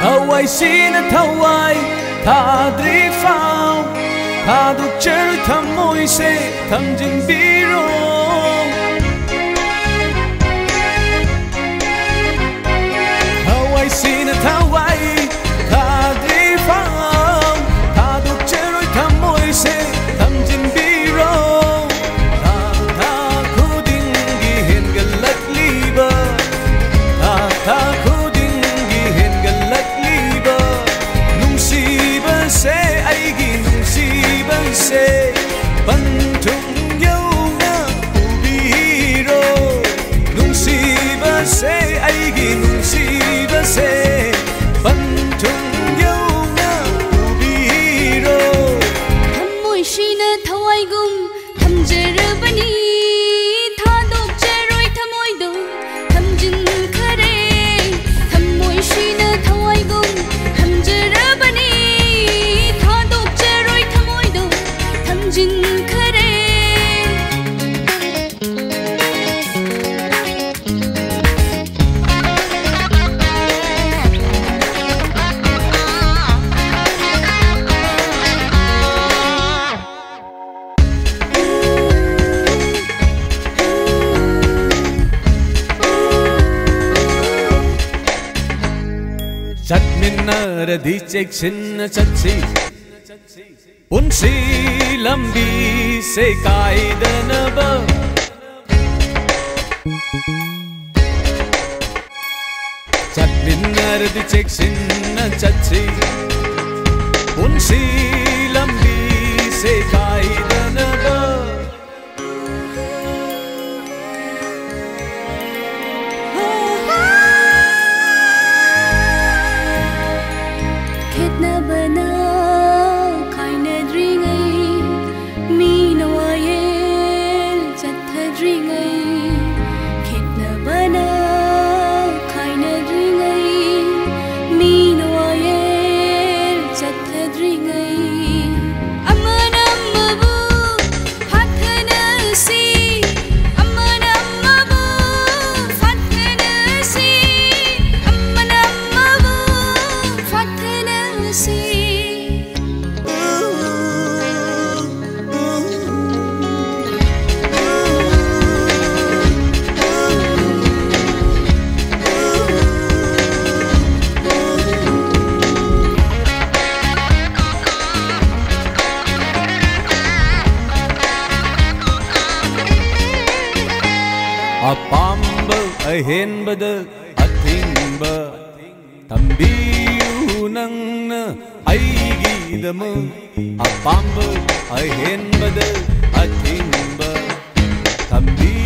Thawai sina thawai thadri phao thaduk cher thamoi se thamjin biro Thawai sina thawai thadri phao thaduk cher thamoi se thamjin biro tha khuding gi hen galak liba tha se bantung yau na ubiro nungsiba se aigi nungsiba se bantung yau na ubiro thamoi shina thawai gum thamjerabani thadok cheroi thamoi do thamjin khare thamoi shina thawai gum thamjerabani Jin khare Chatminaradi cheksinna chatsi Punsi lambi se kaidanaba Chatminaradi cheksinna chatsi Punsi lambi se kaidanaba Ketna bana Apamba ahenbada athingba tambiyu nangna aigidama Apamba ahenbada athingba tambiyu